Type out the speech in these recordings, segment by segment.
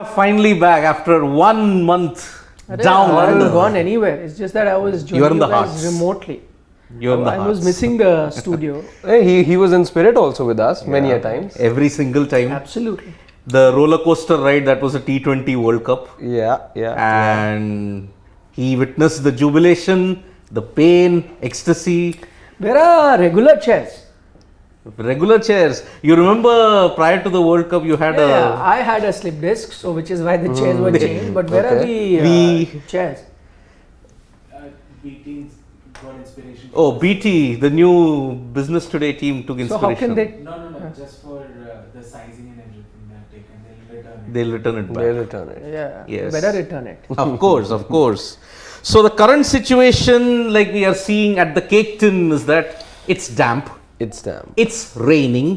Finally back after 1 month down I haven't under. gone anywhere. It's just that I was You are in joining the you guys hearts. remotely. You're in the I was hearts. missing the studio. He was in spirit also with us many a times. Every single time. Absolutely. The roller coaster ride that was a T20 World Cup. Yeah. And he witnessed the jubilation, the pain, ecstasy, Where are regular chairs? regular chairs. You remember prior to the World Cup you had Yeah, I had a slip disc, so which is why the chairs were changed. But where are the chairs? BT's got inspiration. Oh, BT, the new Business Today team took So inspiration. how can they? No, just for the sizing and everything they've taken, they'll return it. They'll return it back. They'll return it. Yeah, Yes. you better return it. Of course. So the current situation, like we are seeing at the cake tin, is that it's damp, It's damn. it's raining,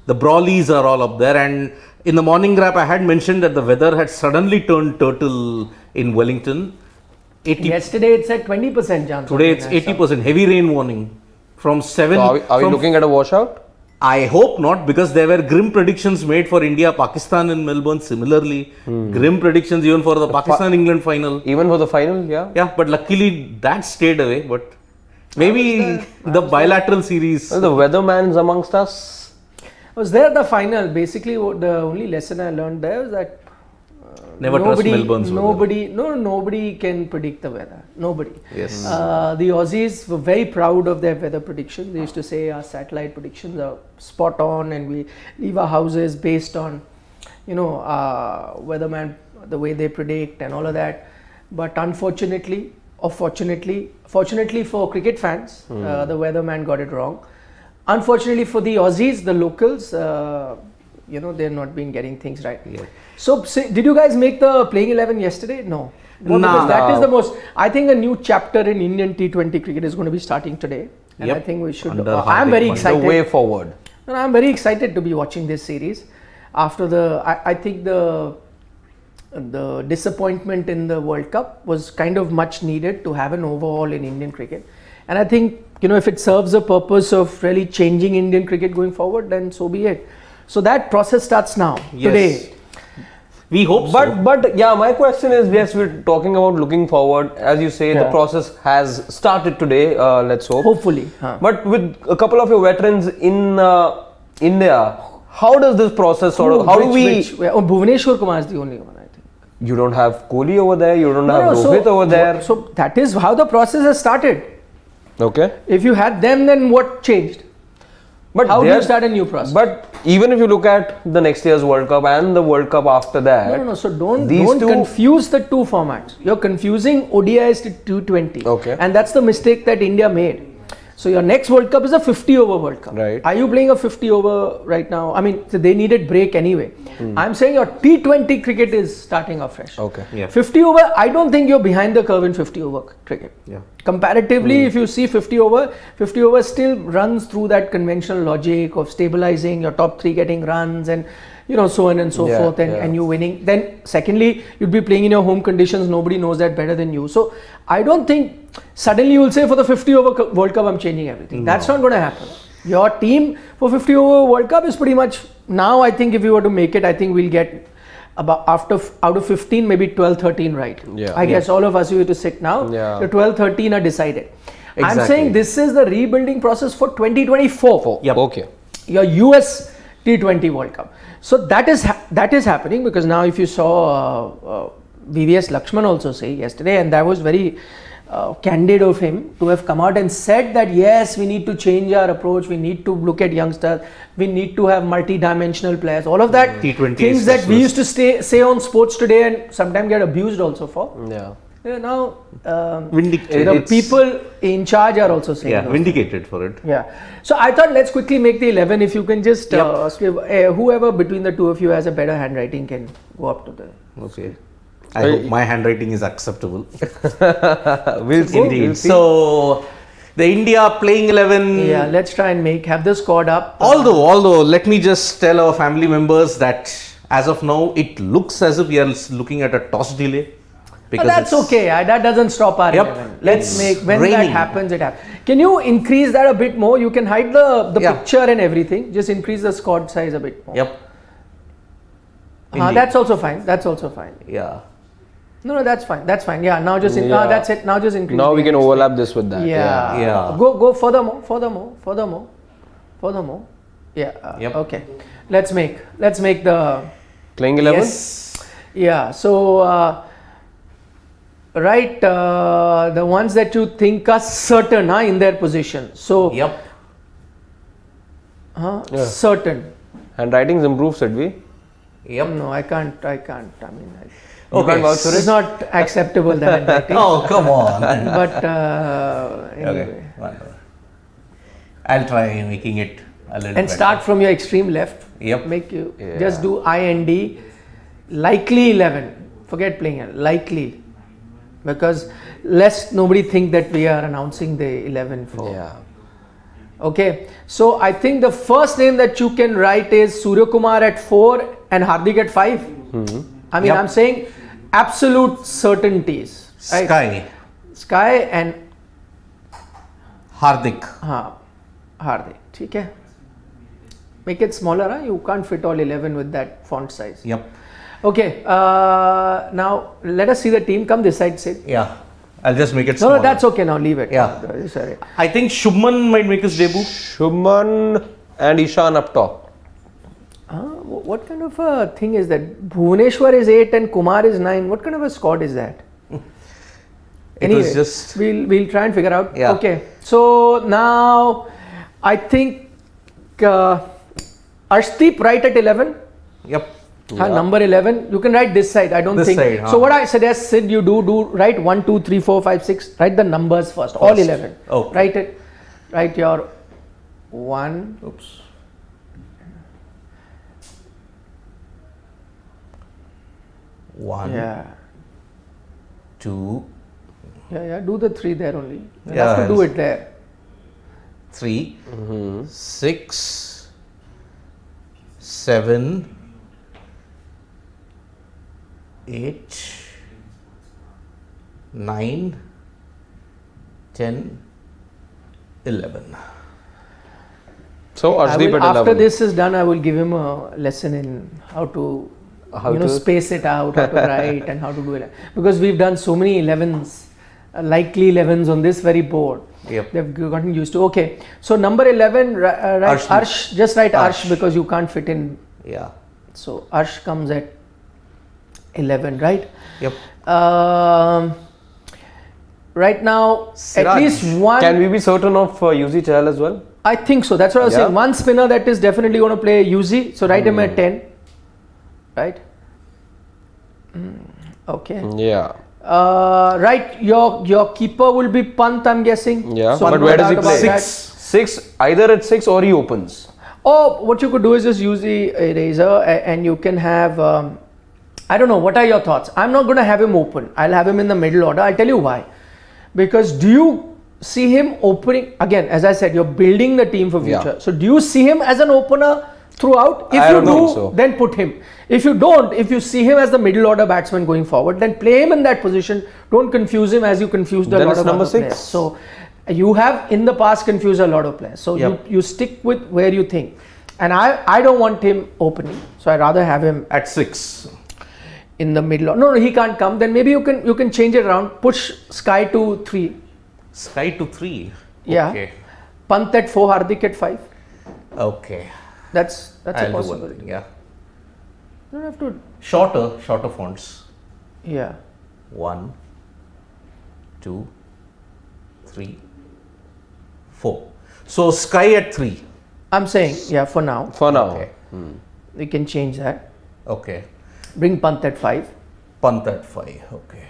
the Brawleys are all up there, and in the morning wrap I had mentioned that the weather had suddenly turned turtle in Wellington. 80, Yesterday it said 20% chance. today it's 80% heavy rain warning from 7. So are we looking at a washout? I hope not, because there were grim predictions made for India, Pakistan in Melbourne similarly. Grim predictions even for the Pakistan-England final. Even for the final, yeah. Yeah, but luckily that stayed away. But maybe the bilateral series. Well, the weathermans amongst us. I was there at the final. Basically, the only lesson I learned there was that Never trust Melbourne's weather. Nobody can predict the weather. Nobody. Yes. The Aussies were very proud of their weather predictions. They used to say our satellite predictions are spot on, and we leave our houses based on, weatherman, the way they predict and all of that. But unfortunately, or fortunately for cricket fans, the weatherman got it wrong. Unfortunately for the Aussies, the locals, they're not been getting things right. Yeah. So, did you guys make the playing 11 yesterday? No. Well, Nah. because that is the most. I think a new chapter in Indian T20 cricket is going to be starting today, and Yep. I think we should. Under I'm Hardik very Pandya. The excited. way forward. And I'm very excited to be watching this series. After I think the disappointment in the World Cup was kind of much needed to have an overhaul in Indian cricket, and I think if it serves a purpose of really changing Indian cricket going forward, then so be it. So that process starts now, today. We hope so. But yeah, my question is, yes, we're talking about looking forward. As you say, the Yeah. process has started today, let's hope. Hopefully. But with a couple of your veterans in India, how does this process sort of, how do we, Bhuvaneshwar Kumar is the only one, I think. you don't have Kohli over there, you don't have so- Rohit over there. So that is how the process has started. Okay. If you had them, then what changed? But How do they you are- start a new process? But even if you look at the next year's World Cup and the World Cup after that, No. So don't these two- confuse the two formats. You're confusing ODIs to T20. Okay. And that's the mistake that India made. So your next World Cup is a 50 over World Cup. Right. Are you playing a 50 over right now? I mean, so they needed break anyway. I'm saying your T20 cricket is starting afresh. Okay. Yeah. 50 over, I don't think you're behind the curve in 50 over cricket. Yeah. Comparatively, if you see 50 over still runs through that conventional logic of stabilizing your top three, getting runs, and so on and so Yeah, forth, and you winning. Then secondly, you'd be playing in your home conditions. Nobody knows that better than you. So I don't think suddenly you will say for the 50 over World Cup I'm changing everything. That's not going to happen. Your team for 50 over World Cup is pretty much now. I think if you were to make it, I think we'll get about out of 15, maybe 12, 13 right. Yeah. I guess all of us who are to sit now, Yeah. the 12, 13 are decided. I'm Exactly. saying this is the rebuilding process for 2024. Yep. Okay. Your US T20 World Cup. So that is happening, because now if you saw VVS Lakshman also say yesterday, and that was very candid of him to have come out and said that yes, we need to change our approach, we need to look at youngsters, we need to have multi-dimensional players, all of that T20 things that we used specialist. to say on Sports Today and sometimes get abused also for. Yeah. Now Vindicated. the people in charge are also saying Yeah, those vindicated for it. Yeah. So I thought let's quickly make the 11. If you can just whoever between the two of you has a better handwriting can go up to the. Okay. I hope my handwriting is acceptable. We'll see. Indeed. We'll see. So the India playing 11. Yeah. Let's try and have the squad up. Although, let me just tell our family members that as of now, it looks as if we are looking at a toss delay. But that's it's- okay. That doesn't stop our Yep. 11. Let's It's make when that raining. happens. It happens. Can you increase that a bit more? You can hide the Yeah. picture and everything. Just increase the squad size a bit more. Yep. That's also fine. That's also fine. Yeah. No, that's fine. That's fine. Yeah. Now just Yeah. that's it. Now just increase. Now we the can end overlap this with that. speed. Yeah. Yeah. Go furthermore. Yeah. Yep. Okay. Let's make the Playing 11? yes. Yeah. So the ones that you think are certain in their position. So Yep. Yeah. certain. Handwriting's improved, said we. Yep. No, I can't. I mean, Okay. can't vouch for it's not acceptable the handwriting. Oh, come on. But anyway. Okay. Whatever. I'll try making it a little And better. start from your extreme left. Yep. Make you Yeah. just do IND likely 11. Forget playing it. Likely. Because lest nobody think that we are announcing the 11 for. Yeah. Okay. So I think the first name that you can write is Surya Kumar at 4 and Hardik at 5. I mean, Yep. I'm saying absolute certainties. Right? Sky and Hardik. Hardik. Okay. Make it smaller. You can't fit all 11 with that font size. Yep. Okay. Now let us see the team. Come this side, Sid. Yeah. I'll just make it No, smaller. no, that's okay. Now leave it. Yeah. Sorry. I think Shubman might make his debut. Shubman and Ishan up top. What kind of a thing is that? Bhuvaneshwar is 8 and Kumar is 9. What kind of a squad is that? It was just. we'll try and figure out. Yeah. Okay. So now I think Arshdeep right at 11. Yep. Number 11. You can write this side. I don't This think. side, So what I suggest, Sid, you do write 1, 2, 3, 4, 5, 6. Write the numbers first. All 11. Okay. Write it. Write your 1. Oops. 1, Yeah. 2, Yeah. Do the 3 there only. You Yeah, have to do I'll- it there. 3, 6, 7, 8, 9, 10, 11. So Arshdeep at 11. After this is done, I will give him a lesson in how to space it out, how to write, and how to do it. Because we've done so many 11s, likely 11s on this very board. Yep. They've gotten used to. Okay, so number 11, write Arsh. Arsh. Just write Arsh Arsh. because you can't fit in. Yeah. So Arsh comes at 11, right? Yep. Right now, Siraj. at least one. Can we be certain of UZ Chahal as well? I think so. That's what I was Yeah. saying. One spinner that is definitely going to play UZ. So write him at 10. Right? Okay. Yeah. Right. Your keeper will be Pant, I'm guessing. Yeah. So But no where does doubt he about play? that. 6. Either at 6 or he opens. Or what you could do is just use the eraser and you can have. I don't know. What are your thoughts? I'm not going to have him open. I'll have him in the middle order. I'll tell you why. Because do you see him opening? Again, as I said, you're building the team for future. Yeah. So do you see him as an opener throughout? If I you don't do, think so. then put him. If you don't, if you see him as the middle order batsman going forward, then play him in that position. Don't confuse him as you confused a Then lot it's of number other 6. players. So you have in the past confused a lot of players. So Yep. you stick with where you think. And I don't want him opening. So I'd rather have him At 6. in the middle. No, he can't come. Then maybe you can change it around. Push Sky to 3. Sky to 3. Yeah. Okay. Pant at 4, Hardik at 5. Okay. That's a I'll do one possibility. thing. Yeah. You don't have to. Shorter fonts. Yeah. 1, 2, 3, 4. So Sky at 3. I'm saying, yeah, for now. For now. Okay. We can change that. Okay. Bring Pant at 5. Pant at 5. Okay.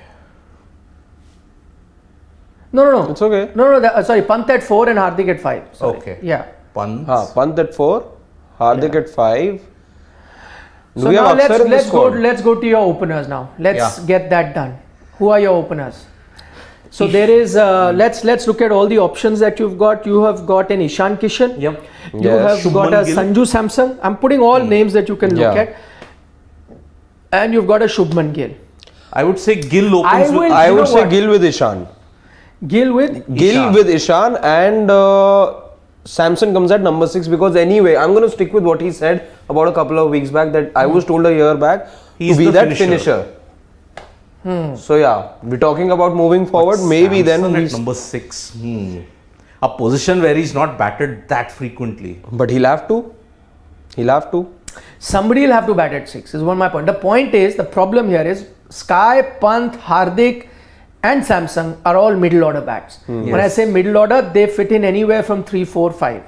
No. It's okay. No, sorry, Pant at 4 and Hardik at 5. Sorry. Okay. Yeah. Pant. Pant at 4. Hardik at 5. Do So we now have Akshar in this squad? let's go to your openers now. Let's Yeah. get that done. Who are your openers? So there is let's look at all the options that you've got. You have got an Ishan Kishan. Yep. You Yes. have got a Shubman Gill. Sanju Samson. I'm putting all names that you can look Yeah. at. And you've got a Shubman Gill. I would say Gill opens I will- with. I You would know say what? Gill with Ishan. Gill with Gill Ishan. with Ishan and Samson comes at number 6 because anyway, I'm going to stick with what he said about a couple of weeks back that I was told a year back He's to be the that finisher. So yeah, we're talking about moving forward. Maybe Samson then at number 6. A position where he's not batted that frequently. but he'll have to. He'll have to. Somebody will have to bat at 6 is one my point. The point is, the problem here is Sky, Pant, Hardik and Samsung are all middle order bats. When I say middle order, they fit in anywhere from 3, 4, 5.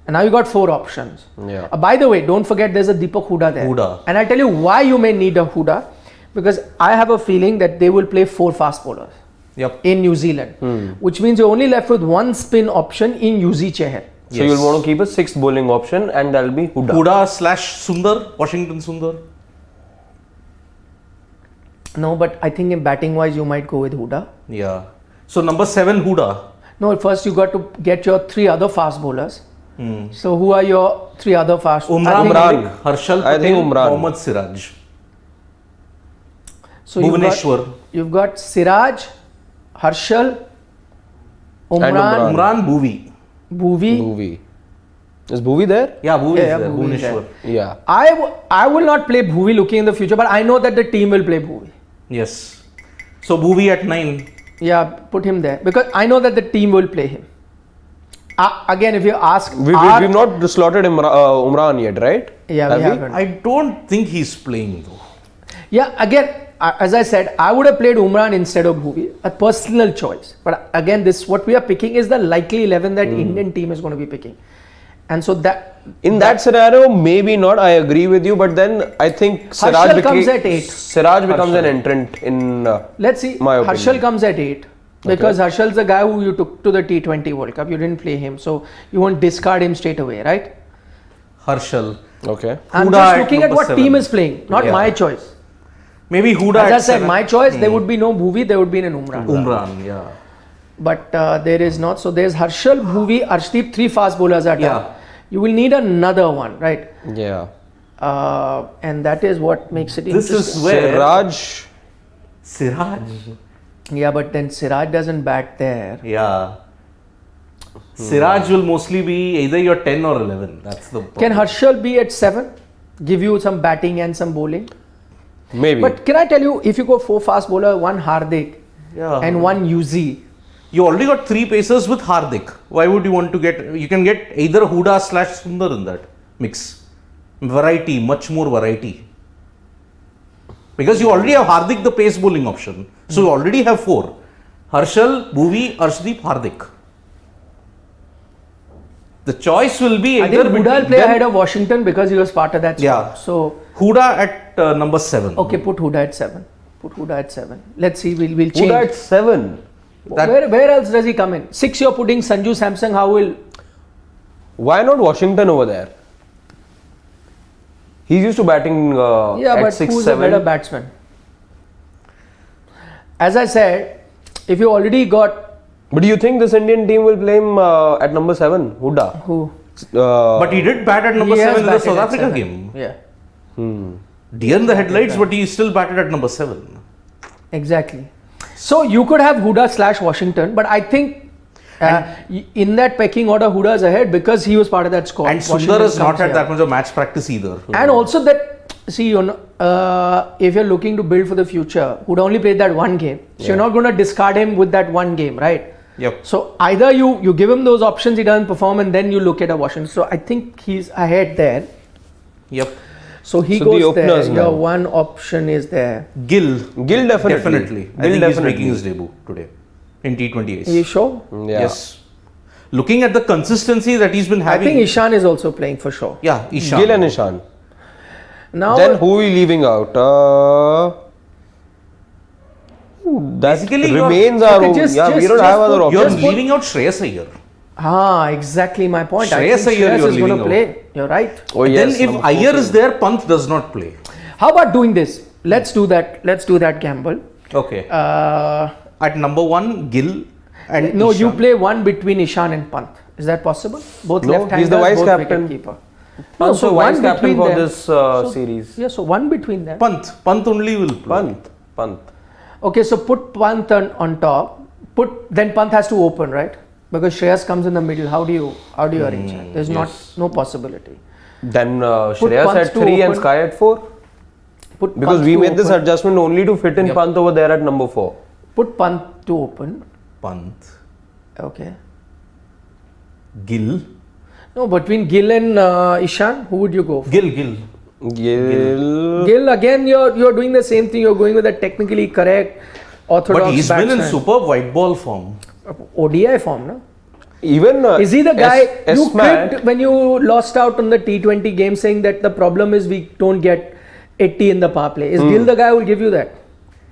And now you got 4 options. Yeah. By the way, don't forget there's a Deepak Hooda there. Hooda. And I'll tell you why you may need a Hooda. Because I have a feeling that they will play 4 fast bowlers Yep. in New Zealand. Which means you're only left with 1 spin option in Yuzi Chahar. So you'll want to keep a 6th bowling option and that'll be Hooda. Hooda/Sundar, Washington Sundar. No, but I think in batting wise you might go with Hooda. Yeah. So number 7, Hooda. No, first you got to get your 3 other fast bowlers. So who are your 3 other fast? Umran, Malik, Harshal I think Patel, Umran. Mohammad Siraj. So Bhuvaneshwar. you've got Siraj, Harshal, Umran, Umran, Bhuvi. Bhuvi. Bhuvi. Is Bhuvi there? Yeah, Bhuvi Yeah, is there. Bhuvi is Bhuvaneshwar. Yeah. I will not play Bhuvi looking in the future, but I know that the team will play Bhuvi. Yes. So Bhuvi at 9. Yeah, put him there because I know that the team will play him. Again, if you ask, We've not slotted Umran yet, right? Yeah, Have we we? haven't. I don't think he's playing though. Yeah, again, as I said, I would have played Umran instead of Bhuvi, a personal choice. But again, this what we are picking is the likely 11 that Indian team is going to be picking, and so that In that scenario, maybe not. I agree with you, but then I think Harshal comes at 8. Siraj becomes an entrant in. let's see. My opinion. Harshal comes at 8 because Harshal's the guy who you took to the T20 World Cup. You didn't play him, so you won't discard him straight away, right? Harshal. Okay. I'm Hooda just at looking at number what 7. team is playing, not Yeah. my choice. Maybe Hooda As at I said, 7. my choice, there would be no Bhuvi, there would be an Umran. Umran, yeah. But there is not. So there's Harshal, Bhuvi, Arshdeep, 3 fast bowlers are done. Yeah. You will need another one, right? Yeah. And that is what makes it This interesting. is where Siraj. Siraj. Yeah, but then Siraj doesn't bat there. Yeah. Siraj will mostly be either your 10 or 11. That's the problem. Can Harshal be at 7? Give you some batting and some bowling? Maybe. But can I tell you, if you go 4 fast bowler, 1 Hardik Yeah. and 1 Yuzi, You already got 3 pacers with Hardik. Why would you want to get? You can get either Hooda/Sundar in that mix. Variety, much more variety. Because you already have Hardik, the pace bowling option. So you already have 4. Harshal, Bhuvi, Arshdeep, Hardik. The choice will be I either think Hooda will between play them. ahead of Washington because he was part of that squad. Yeah. So, Hooda at number 7. okay, put Hooda at 7. Put Hooda at 7. Let's see, we'll change. Hooda at 7. Where else does he come in? 6 you're putting Sanju Samsung, how will... Why not Washington over there? He's used to batting Yeah, at but 6, who's 7. a better batsman? As I said, if you already got... But do you think this Indian team will play him at number 7? Hooda. Who? But he did bat at number He has 7 in the batted South at Africa 7. game. Yeah, Deer in the headlights, but he still batted at number 7. exactly. So you could have Hooda/Washington, but I think in that pecking order, Hooda is ahead because he was part of that squad. And Sundar Washington has not comes had here. that much of match practice either. And also that, see, you know, if you're looking to build for the future, Hooda only played that one game. So you're not going to discard him with that one game, right? Yep. So either you give him those options, he doesn't perform, and then you look at a Washington. So I think he's ahead there. Yep. So he So the goes there. openers Your now. one option is there. Gill. Gill definitely. Definitely. I Gill think he's definitely. making his debut today in T20 Are you Ace. sure? Yeah. Yes. Looking at the consistency that he's been I having. think Ishan is also playing for sure. Yeah, Ishan. Gill and Ishan. Now, Then who are we leaving out? That Basically, you're- remains our Okay, own. just- Yeah, we just- don't have just other put- You're options. leaving out Shreyas Iyer. exactly my point. I Shreyas think Iyer Shreyas you're is going leaving to out. play. You're right. Oh, yes, Then if number Iyer 14. is there, Pant does not play. How about doing this? Let's do that. Let's do that gamble. Okay. Uh, At number 1, Gill and no, Ishan. you play one between Ishan and Pant. Is that possible? Both No, left-handers, he's the vice both captain. wicketkeeper. Also one vice captain between for them. this So- series. Yeah, so one between them. Pant only will play. Pant. Okay, so put Pant on top. Then Pant has to open, right? Because Shreyas comes in the middle. How do you arrange that? There's no possibility. Then Shreyas Pant at to 3 and open. Sky at 4? Put Because Pant we to made this open. adjustment only to fit in Pant over there at number 4. Put Pant to open. Pant, Okay. Gill. No, between Gill and Ishan, who would you go for? Gill. Gill, again, you're doing the same thing. You're going with a technically correct, orthodox But he's been in batsman. superb white ball form. ODI form, no? Even Is he the guy you Esmat, cribbed when you lost out on the T20 game, saying that the problem is we don't get 80 in the power play? Is Gill the guy who will give you that?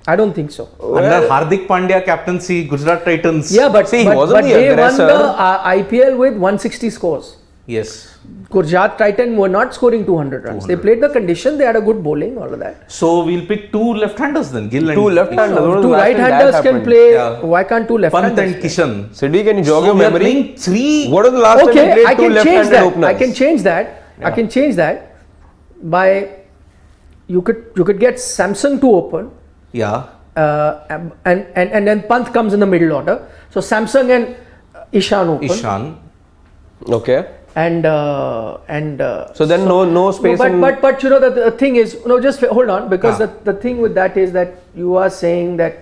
I don't think so. Under Hardik Pandya captaincy, Gujarat Titans. Yeah, but See, he but, wasn't but the they aggressor. won the IPL with 160 scores. Yes. Gujarat Titan were not scoring 200 runs. They played the condition. They had a good bowling, all of that. So we'll pick two left-handers then. Gill and 2 left-handers. When was the Two last time right-handers that can happened? play. Yeah. Why can't two Pant left-handers? and Kishan. Siddi, can you jog So your we are memory? playing three. What was the last time Okay, you I played 2 can change left-handed that. openers? I can change that. I can change that by you could get Samson to open, Yeah. and then Pant comes in the middle order. So Samson and Ishan open, Ishan. Okay. and So then no space in... but you know the thing is, no, just hold on, because Ah. the thing with that is that you are saying that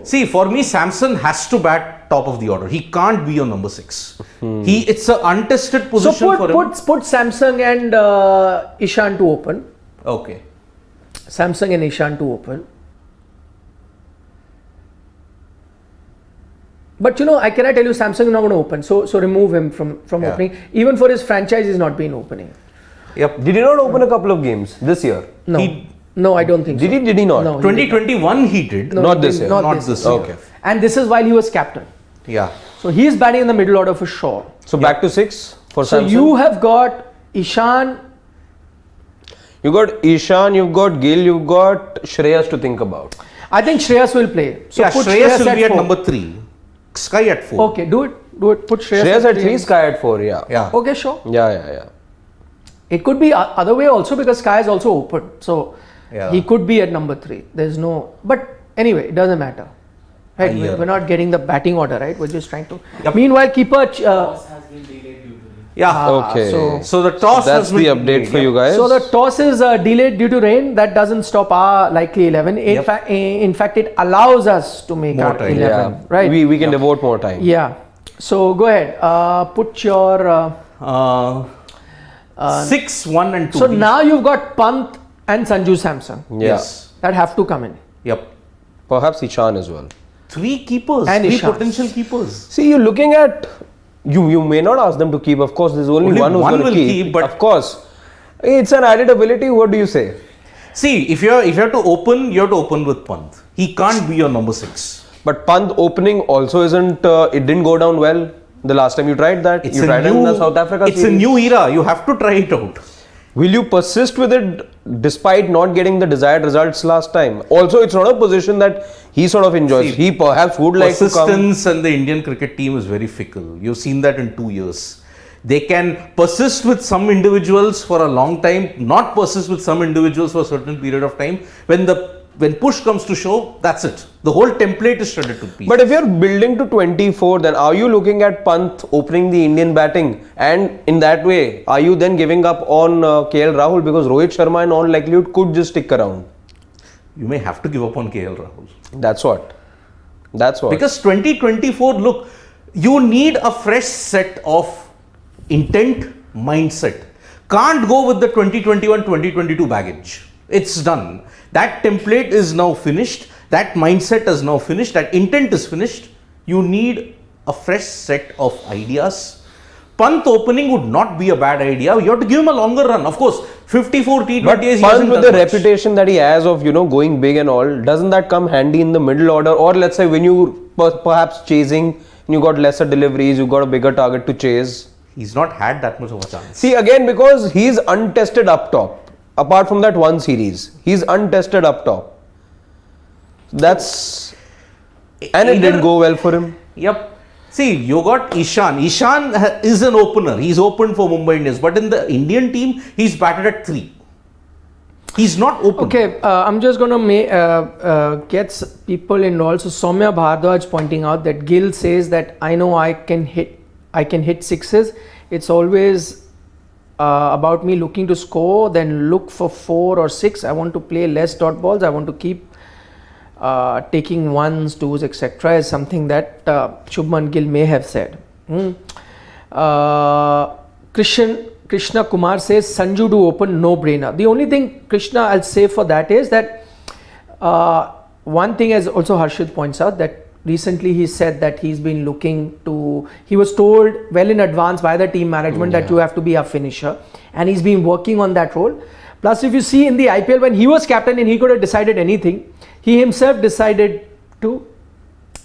See, for me, Samson has to bat top of the order. He can't be on number 6. It's an untested so position for him. put Samsung and Ishan to open. Okay. Samsung and Ishan to open. But you know, I cannot tell you Samsung is not going to open. So remove him from Yeah. opening. Even for his franchise, he's not been opening. Yep. Did he not open a couple of games this year? No, no, I don't think Did so. he? Did he not? No, he did 2021 he did. No, Not he this did year. Not, Not this this year. year. Okay. And this is while he was captain. Yeah. So he is batting in the middle order for sure. So back to 6 for So Samson. you have got Ishan. You got Ishan, you've got Gill, you've got Shreyas to think about. I think Shreyas will play. So Yeah, put Shreyas will be at 4. number 3. Sky at 4. Okay, do it. Put Shreyas, Shreyas at 3, and- Sky at 4, yeah. Yeah. Okay, sure. Yeah. It could be other way also, because Sky is also open. So Yeah. he could be at number 3. There's no. But anyway, it doesn't matter. Right? Yeah. We're not getting the batting order, right? We're just trying to. Yep. Meanwhile, keeper. Toss has been delayed due to rain. Yeah. Okay. So the toss That's has been the update delayed, for yeah. you guys. So the toss is delayed due to rain. That doesn't stop our likely 11. In fact, it allows us to make More our time. 11. yeah. Right? We can devote more time. Yeah. So go ahead. Put your. 6, 1 and 2. So now you've got Pant and Sanju Samson. Yeah. Yes. That have to come in. Yep. Perhaps Ishan as well. 3 keepers. And 3 Ishan. potential keepers. See, you're looking at... You may not ask them to keep. Of course, there's only one who's one going to will keep, but- of course. It's an added ability. What do you say? See, if you have to open, you have to open with Pant. He can't be your number 6. But Pant opening also isn't... it didn't go down well the last time you tried that. You tried it in the South Africa It's a series. new era. You have to try it out. Will you persist with it despite not getting the desired results last time? Also, it's not a position that he sort of enjoys. See, he perhaps would like to come. Persistence and the Indian cricket team is very fickle. You've seen that in 2 years. They can persist with some individuals for a long time, not persist with some individuals for a certain period of time. When push comes to shove, that's it. The whole template is shredded to pieces. But if you're building to 24, then are you looking at Pant opening the Indian batting? And in that way, are you then giving up on KL Rahul? Because Rohit Sharma in all likelihood could just stick around. you may have to give up on KL Rahul. That's what. That's what. Because 2024, look, you need a fresh set of intent, mindset. Can't go with the 2021-2022 baggage. It's done. That template is now finished. That mindset is now finished. That intent is finished. You need a fresh set of ideas. Pant opening would not be a bad idea. You have to give him a longer run. Of course, 54 T20s. But he Pant hasn't with done the much. reputation that he has of, going big and all, doesn't that come handy in the middle order? Or let's say when you perhaps chasing, you got lesser deliveries, you got a bigger target to chase. He's not had that much of a chance. See, again, because he's untested up top. Apart from that one series, he's untested up top. That's... And it didn't go well for him. Yep. See, you got Ishan. Ishan is an opener. He's opened for Mumbai Indians. But in the Indian team, he's batted at 3. He's not open. Okay, I'm just going to get people involved. So Soumya Bhardwaj pointing out that Gill says that I know I can hit sixes. It's always about me looking to score, then look for 4 or 6. I want to play less dot balls. I want to keep taking 1s, 2s, etc. is something that Shubman Gill may have said. Krishna Kumar says Sanju to open, no brainer. The only thing, Krishna, I'll say for that is that one thing, as also Harshit points out, that recently he said that he's been looking to, he was told well in advance by the team management that you have to be a finisher, and he's been working on that role. Plus, if you see in the IPL, when he was captain and he could have decided anything, he himself decided to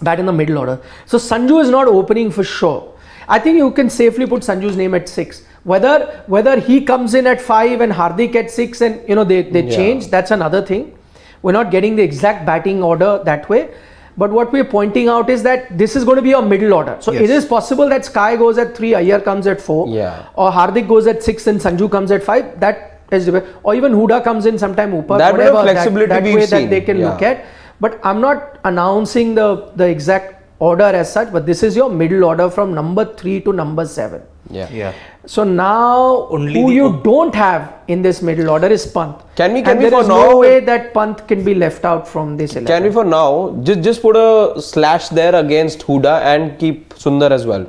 bat in the middle order. So Sanju is not opening for sure. I think you can safely put Sanju's name at 6. Whether he comes in at 5 and Hardik at 6 and they change, that's another thing. We're not getting the exact batting order that way. But what we're pointing out is that this is going to be a middle order. So it is possible that Sky goes at 3, Iyer comes at 4, or Hardik goes at 6 and Sanju comes at 5. That is, or even Huda comes in sometime Upar. That whatever flexibility that way seen. That they can look at. But I'm not announcing the exact order as such, but this is your middle order from number 3 to number 7. So now who you don't have in this middle order is Pant. Can we there for is now, no way that Pant can be left out from this 11. Can we for now just put a slash there against Huda and keep Sundar as well?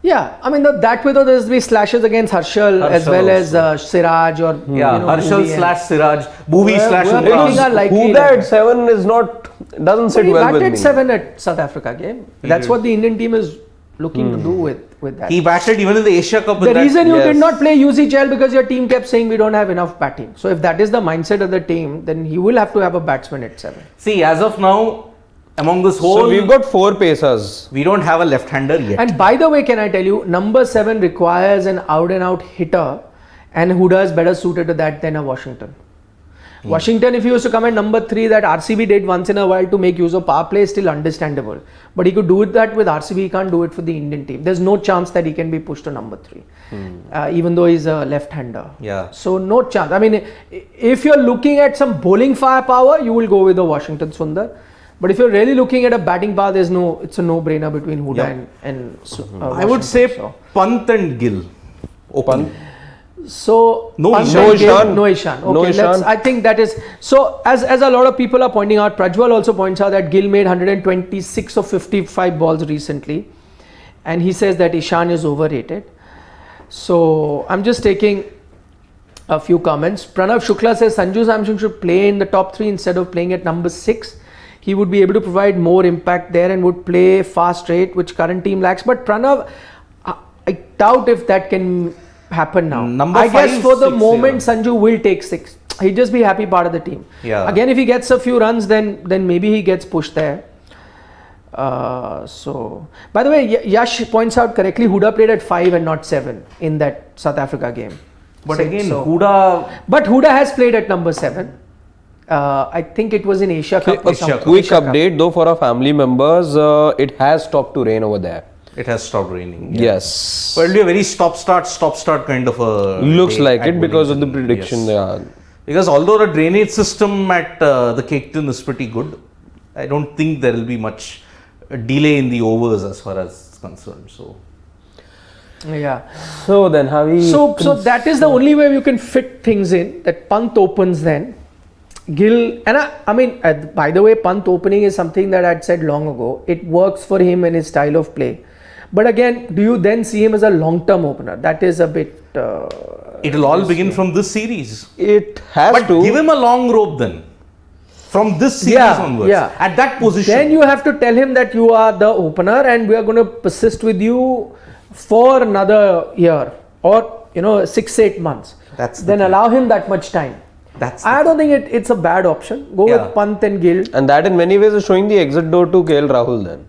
Yeah, I mean that way though there's be slashes against Harshal as well as Siraj or Harshal slash Siraj, Bhuvi slash Huda at 7 is not, doesn't sit well with me. He batted 7 at South Africa game. That's what the Indian team is looking to do with that. He batted even in the Asia Cup. The reason you did not play UCL because your team kept saying we don't have enough batting. So if that is the mindset of the team, then you will have to have a batsman at 7. See, as of now, among this whole, so we've got 4 pacers. We don't have a left-hander yet. And by the way, can I tell you, number 7 requires an out-and-out hitter, and Huda is better suited to that than a Washington. Washington, if he was to come at number 3, that RCB did once in a while to make use of power play is still understandable. But he could do that with RCB, he can't do it for the Indian team. There's no chance that he can be pushed to number 3, even though he's a left-hander. So no chance. I mean, if you're looking at some bowling firepower, you will go with the Washington Sundar. But if you're really looking at a batting power, it's a no-brainer between Huda and I would say Pant and Gill. Open. So no Ishan. Okay, I think that is so. As a lot of people are pointing out, Prajwal also points out that Gill made 126 of 55 balls recently, and he says that Ishan is overrated. So I'm just taking a few comments. Pranav Shukla says Sanju Samson should play in the top 3 instead of playing at number 6. He would be able to provide more impact there and would play fast rate, which current team lacks. But Pranav, I doubt if that can happen now. I guess for the moment Sanju will take 6. He'll just be happy part of the team. Again, if he gets a few runs, then maybe he gets pushed there. So by the way, Yash points out correctly, Huda played at 5 and not 7 in that South Africa game. But again, Huda has played at number 7. I think it was in Asia Cup. Quick update though for our family members, it has stopped to rain over there. It has stopped raining. Yes. But it'll be a very stop-start kind of a looks like it because of the prediction. Because although the drainage system at the Cape Town is pretty good, I don't think there will be much delay in the overs as far as it's concerned. So So then have we... So that is the only way you can fit things in, that Pant opens then. Gill, and I mean, by the way, Pant opening is something that I'd said long ago. It works for him and his style of play. But again, do you then see him as a long-term opener? That is a bit... It'll all begin from this series. It has to. But give him a long rope then. From this series onwards. At that position. Then you have to tell him that you are the opener and we are going to persist with you for another year or 6-8 months. Then allow him that much time. I don't think it's a bad option. Go with Pant and Gill. And that in many ways is showing the exit door to KL Rahul then.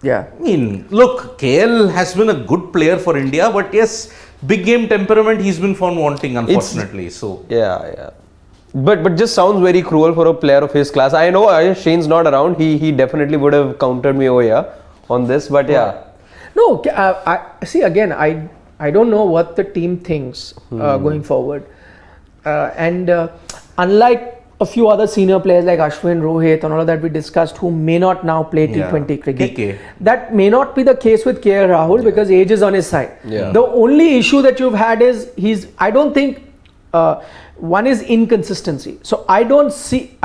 I mean, look, KL has been a good player for India, but yes, big game temperament he's been found wanting, unfortunately. But just sounds very cruel for a player of his class. I know Shane's not around. He definitely would have countered me over here on this, but No, I see again. I don't know what the team thinks going forward. And unlike a few other senior players like Ashwin, Rohit, and all of that we discussed, who may not now play T20 cricket, PK. that may not be the case with KL Rahul because age is on his side. Yeah. The only issue that you've had is I don't think one is inconsistency. So I don't see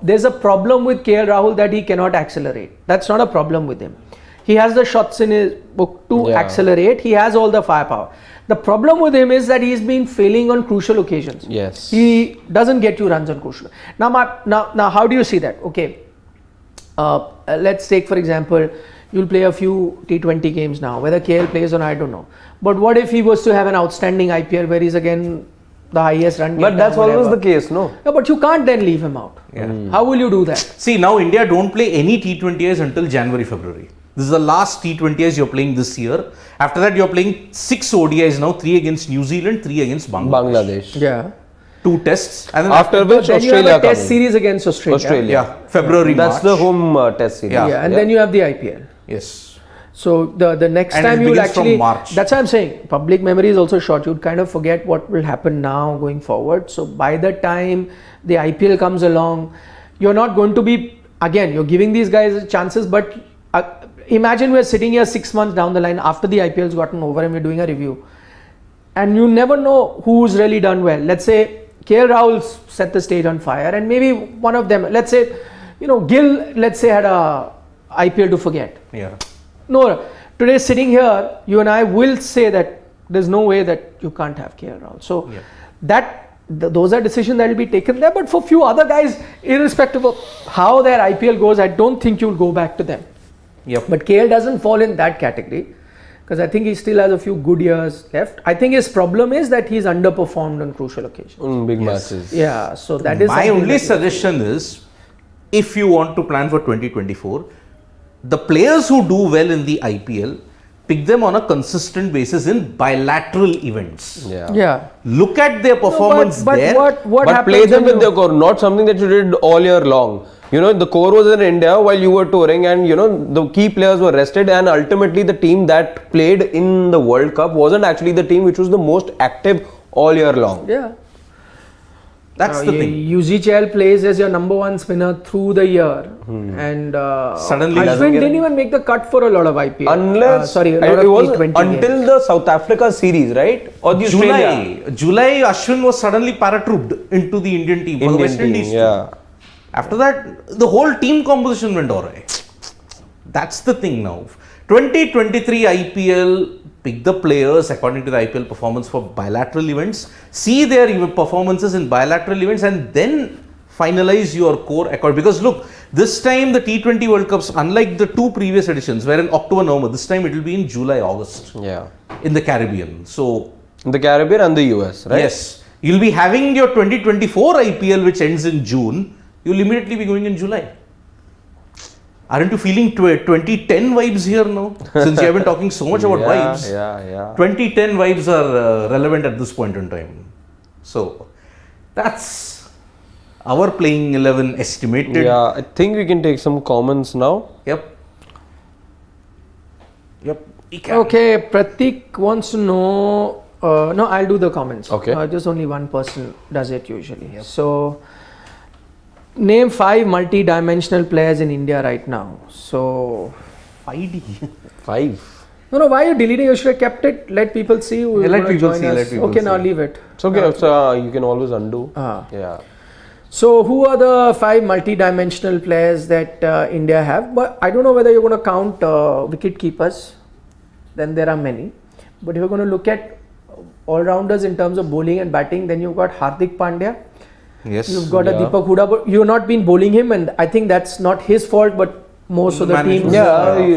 there's a problem with KL Rahul that he cannot accelerate. That's not a problem with him. He has the shots in his book to accelerate. He has all the firepower. The problem with him is that he's been failing on crucial occasions. Yes. He doesn't get you runs on crucial. Now, how do you see that? Okay. Let's take, for example, you'll play a few T20 games now. Whether KL plays or not, I don't know. But what if he was to have an outstanding IPL where he's again the highest run? But that's always the case, no? Yeah, but you can't then leave him out. Yeah. How will you do that? See, now India don't play any T20Is until January, February. This is the last T20Is you're playing this year. After that, you're playing 6 ODIs now, 3 against New Zealand, 3 against Bangladesh. Yeah. 2 tests. And then After which Then you Australia have a test coming. series against Australia. Yeah, February, That's March. the home test series. Yeah. And then you have the IPL. Yes. So the next And time it you will begins from actually, March. that's what I'm saying, public memory is also short. You'd kind of forget what will happen now going forward. So by the time the IPL comes along, you're not going to be, again, you're giving these guys chances, but imagine we're sitting here 6 months down the line after the IPL's gotten over and we're doing a review. And you never know who's really done well. Let's say KL Rahul set the stage on fire and maybe one of them, let's say, Gill, let's say had a IPL to forget. Yeah. No, today sitting here, you and I will say that there's no way that you can't have KL Rahul. So those are decisions that will be taken there. But for few other guys, irrespective of how their IPL goes, I don't think you'll go back to them. Yep. But KL doesn't fall in that category because I think he still has a few good years left. I think his problem is that he's underperformed on crucial occasions. Big matches. Yeah, so that is My something only that- suggestion is, if you want to plan for 2024, the players who do well in the IPL, pick them on a consistent basis in bilateral events. Yeah. Look at their performance but there. what But happens play them when with you- their core, not something that you did all year long. The core was in India while you were touring, and the key players were rested, and ultimately the team that played in the World Cup wasn't actually the team which was the most active all year long. Yeah. That's the thing. UZCL plays as your number 1 spinner through the year, and Suddenly doesn't Ashwin get- didn't even make the cut for a lot of IPL. Unless a lot it of was T20 until games. the South Africa series, right? Or the Australia July, Ashwin was suddenly paratrooped into the Indian team for the West Indian Indies. team. Yeah. After that, the whole team composition went awry. That's the thing now. 2023 IPL, pick the players according to the IPL performance for bilateral events, see their performances in bilateral events, and then finalize your core according. Because look, this time the T20 World Cups, unlike the 2 previous editions, were in October, November, this time it will be in July, August Yeah. in the Caribbean. So, In the Caribbean and the US, right? yes, you'll be having your 2024 IPL, which ends in June. You'll immediately be going in July. Aren't you feeling 2010 vibes here now? Since you have been talking so much about vibes. Yeah. 2010 vibes are relevant at this point in time. So, that's our playing 11 estimated. Yeah, I think we can take some comments now. Yep. We can. Okay, Pratik wants to know. No, I'll do the comments. Okay. Just only one person does it usually. So, name 5 multi-dimensional players in India right now. So, 5D. 5. no, why are you deleting? You should have kept it. Let people see. Who is Let gonna people join see, us. let people Okay, now see. leave it. It's okay. So you can always undo. Yeah. So, who are the 5 multi-dimensional players that India have? But I don't know whether you're going to count wicket keepers. Then there are many. But if you're going to look at all-rounders in terms of bowling and batting, then you've got Hardik Pandya. Yes. You've got a Deepak Hooda, but you've not been bowling him, and I think that's not his fault, but most of the team's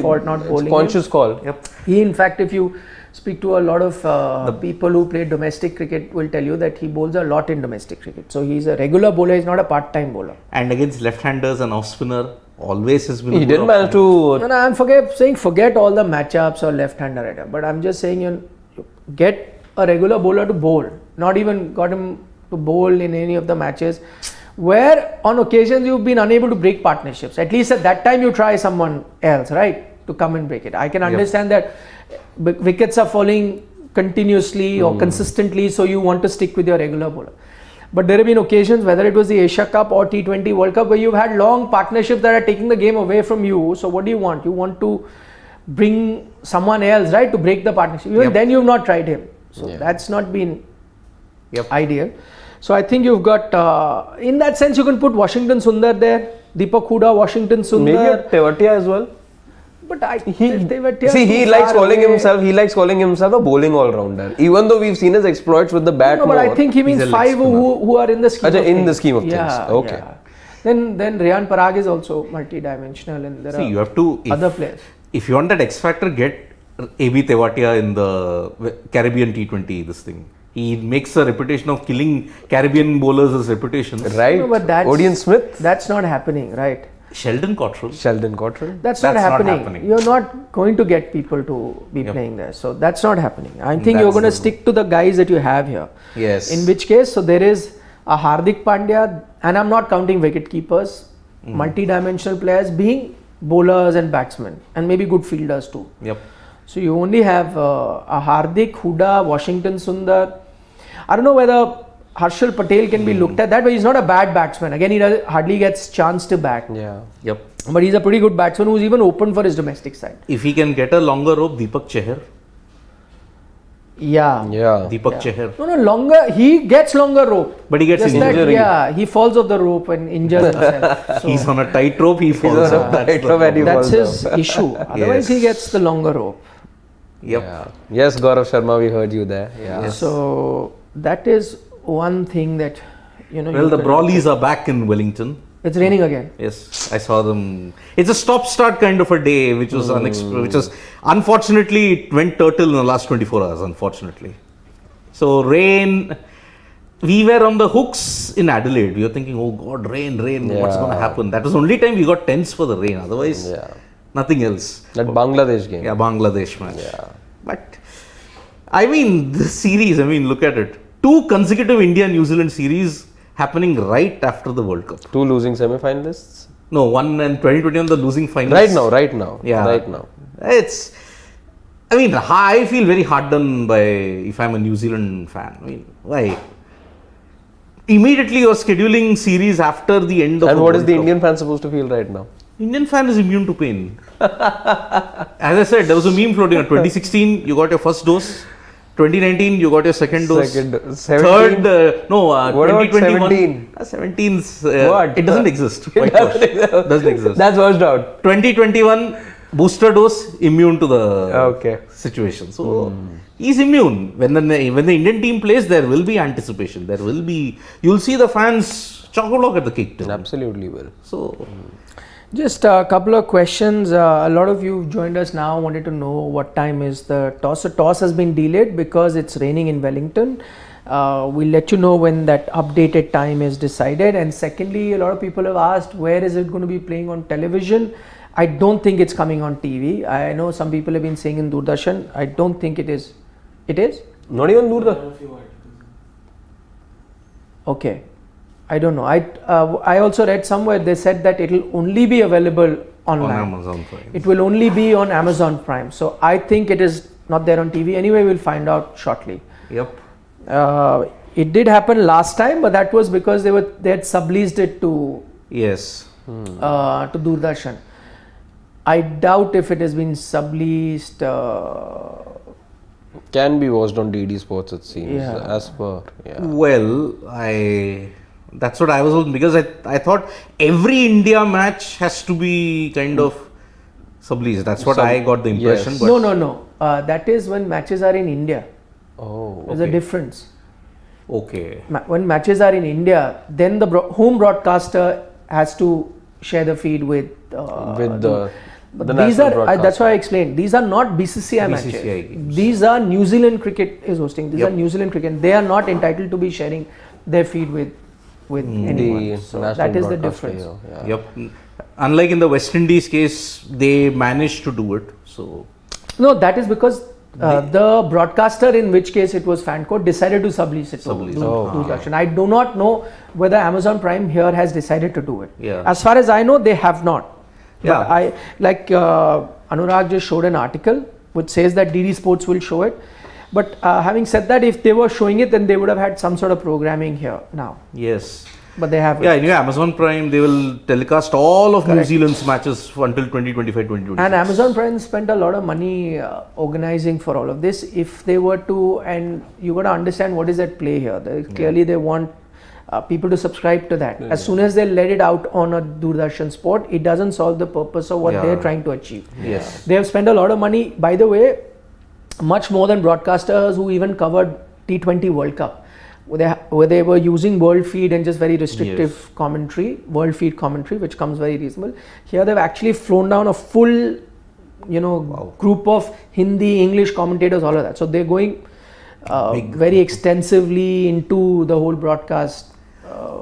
fault not bowling him. Conscious call. Yep. He, in fact, if you speak to a lot of people who play domestic cricket, will tell you that he bowls a lot in domestic cricket. So he's a regular bowler, he's not a part-time bowler. And against left-handers and off-spinner, always has been. He didn't manage to. No, I'm forget all the matchups or left-hander, right? But I'm just saying you get a regular bowler to bowl, not even got him to bowl in any of the matches where on occasions you've been unable to break partnerships. At least at that time you try someone else, right, to come and break it. I can understand that wickets are falling continuously or consistently, so you want to stick with your regular bowler. But there have been occasions, whether it was the Asia Cup or T20 World Cup, where you've had long partnerships that are taking the game away from you. So what do you want? You want to bring someone else, right, to break the partnership. Even then you've not tried him. So that's not been ideal. So I think you've got, in that sense, you can put Washington Sundar there, Deepak Hooda, Washington Sundar. Maybe a Tewatia as well. But He likes calling himself a bowling all-rounder. Even though we've seen his exploits with the bat. No, but I think he means five who are in the scheme of things. In the scheme of things. Okay. Yeah. Then Riyan Parag is also multi-dimensional, and there you have to, other players. If you want that X factor, get AB Tewatia in the Caribbean T20. This thing, he makes a reputation of killing Caribbean bowlers as reputations. Right. No, but Odion Smith. That's not happening, right? Sheldon Cottrell. That's not happening. You're not going to get people to be playing there. So that's not happening. I think you're going to stick to the guys that you have here. Yes. In which case, so there is a Hardik Pandya, and I'm not counting wicket keepers, multi-dimensional players being bowlers and batsmen, and maybe good fielders too. Yep. So you only have a Hardik, Hooda, Washington Sundar. I don't know whether Harshal Patel can be looked at that, but he's not a bad batsman. Again, he hardly gets chance to bat. Yeah. Yep. But he's a pretty good batsman who's even open for his domestic side. If he can get a longer rope, Deepak Chahar. Yeah. Deepak Chahar. No, longer. He gets longer rope. But he gets injured. He falls off the rope and injures himself. So he's on a tight rope, he falls off. That's his issue. Otherwise, he gets the longer rope. Yep. Yeah. Yes, Gaurav Sharma, we heard you there. Yeah. Yes. So that is one thing that, Well, the Brawleys are back in Wellington. It's raining again. Yes, I saw them. It's a stop-start kind of a day, which was unfortunately, it went turtle in the last 24 hours, unfortunately. So rain, we were on the hooks in Adelaide. We were thinking, oh God, rain, what's going to happen? That was the only time we got tense for the rain. Otherwise, nothing else. That Bangladesh game. Yeah, Bangladesh match. Yeah. But, I mean, this series, look at it. 2 consecutive India-New Zealand series happening right after the World Cup. 2 losing semi-finalists? No, 1 and 2021 the losing finals. Right now. Yeah. Right now. I feel very hard done by, if I'm a New Zealand fan. Why? Immediately you're scheduling series after the end of And the what is World the Cup. Indian fan supposed to feel right now? Indian fan is immune to pain. As I said, there was a meme floating on 2016, you got your first dose. 2019, you got your second dose. 17? Third, What about 2021. 17's, What? it doesn't exist. Doesn't exist. That's washed out. 2021, booster dose, immune to the situation. So, he's immune. When the Indian team plays, there will be anticipation. You'll see the fans chock-a-block at the kick. Absolutely will. So, just a couple of questions. A lot of you joined us now, wanted to know what time is the toss. So toss has been delayed because it's raining in Wellington. We'll let you know when that updated time is decided. And secondly, a lot of people have asked, where is it going to be playing on television? I don't think it's coming on TV. I know some people have been saying in Doordarshan. I don't think it is. It is? Not even Doordarshan. Okay. I don't know. I also read somewhere they said that it will only be available online. On Amazon Prime. It will only be on Amazon Prime. So I think it is not there on TV. Anyway, we'll find out shortly. Yep. It did happen last time, but that was because they had subleased it to to Doordarshan. I doubt if it has been subleased. Can be watched on DD Sports, it seems. Yeah. As per. Yeah. Well, that's what I was hoping, because I thought every India match has to be kind of subleased. That's what I got the impression. Yes. But No. That is when matches are in India. Oh. There's a difference. Okay. When matches are in India, then the home broadcaster has to share the feed with the these national are broadcaster. that's why I explained. These are not BCCI matches. games. These are New Zealand cricket is hosting. These are New Zealand cricket. They are not entitled to be sharing their feed with anyone. So that is the difference. Yep. Unlike in the West Indies case, they managed to do it. So No, that is because the broadcaster, in which case it was Fanco, decided to sublease it to Doordarshan. I do not know whether Amazon Prime here has decided to do it. Yeah. As far as I know, they have not. Yeah. But Anurag just showed an article which says that DD Sports will show it. But having said that, if they were showing it, then they would have had some sort of programming here now. Yes. But they haven't. Yeah, anyway, Amazon Prime, they will telecast all of New Correct. Zealand's matches until 2025, 2026. And Amazon Prime spent a lot of money organizing for all of this. If they were to, and you got to understand what is at play here. Clearly, they want people to subscribe to that. As soon as they let it out on a Doordarshan Sport, it doesn't solve the purpose of what Yeah. they're trying to achieve. Yes. They have spent a lot of money, by the way, much more than broadcasters who even covered T20 World Cup, where they were using world feed and just very restrictive commentary, world feed commentary, which comes very reasonable. Here they've actually flown down a full, group of Hindi, English commentators, all of that. So they're going very extensively into the whole broadcast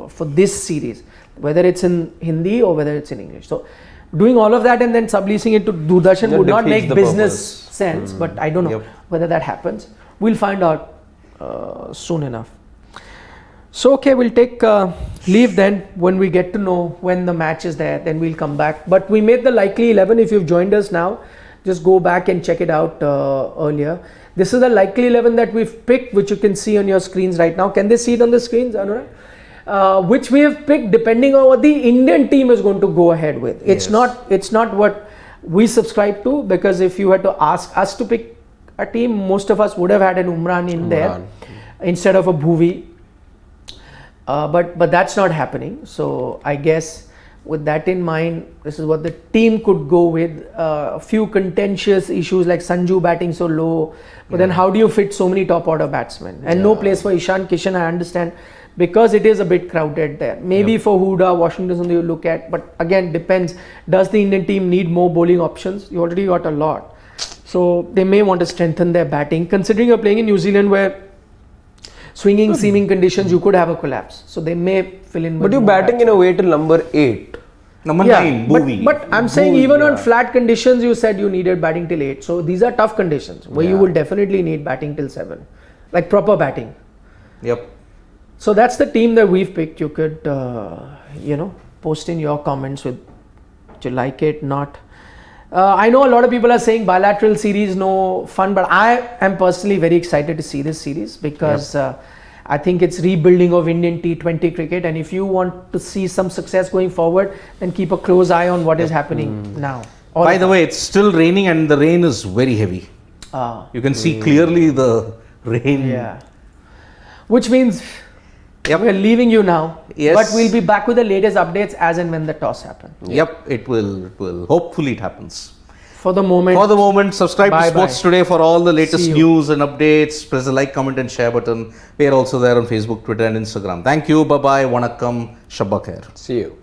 for this series, whether it's in Hindi or whether it's in English. So doing all of that and then subleasing it to Doordarshan That would not defeats make the business purpose. sense, but I don't know Yep. whether that happens. We'll find out soon enough. So okay, we'll take leave then. When we get to know when the match is there, then we'll come back. But we made the likely 11. If you've joined us now, just go back and check it out earlier. This is the likely 11 that we've picked, which you can see on your screens right now. Can they see it on the screens, Anurag? Which we have picked depending on what the Indian team is going to go ahead with. It's not what we subscribe to, because if you had to ask us to pick a team, most of us would have had an Umran in there instead of a Bhuvi. But that's not happening. So I guess with that in mind, this is what the team could go with. A few contentious issues like Sanju batting so low, but then how do you fit so many top order batsmen? And no place for Ishan Kishan, I understand, because it is a bit crowded there. Maybe for Huda, Washington something you look at, but again depends. Does the Indian team need more bowling options? You already got a lot. So they may want to strengthen their batting, considering you're playing in New Zealand where swinging, seaming conditions, you could have a collapse. So they may fill in. But you're batting in a way till number 8. Number 9, Bhuvi. But I'm saying even on flat conditions, you said you needed batting till 8. So these are tough conditions where you will definitely need batting till 7, like proper batting. Yep. So that's the team that we've picked. You could, post in your comments with, do you like it, not. I know a lot of people are saying bilateral series no fun, but I am personally very excited to see this series because I think it's rebuilding of Indian T20 cricket, and if you want to see some success going forward, then keep a close eye on what is happening now. By the way, it's still raining and the rain is very heavy. You can see clearly the rain. Yeah. Which means we're leaving you now. Yes. But we'll be back with the latest updates as and when the toss happens. Yep, it will. Hopefully it happens. For the moment, Subscribe to Sports Today for all the latest See you. news and updates. Press the like, comment and share button. We are also there on Facebook, Twitter and Instagram. Thank you. Bye-bye. Vanakkam. Shabba khair. See you.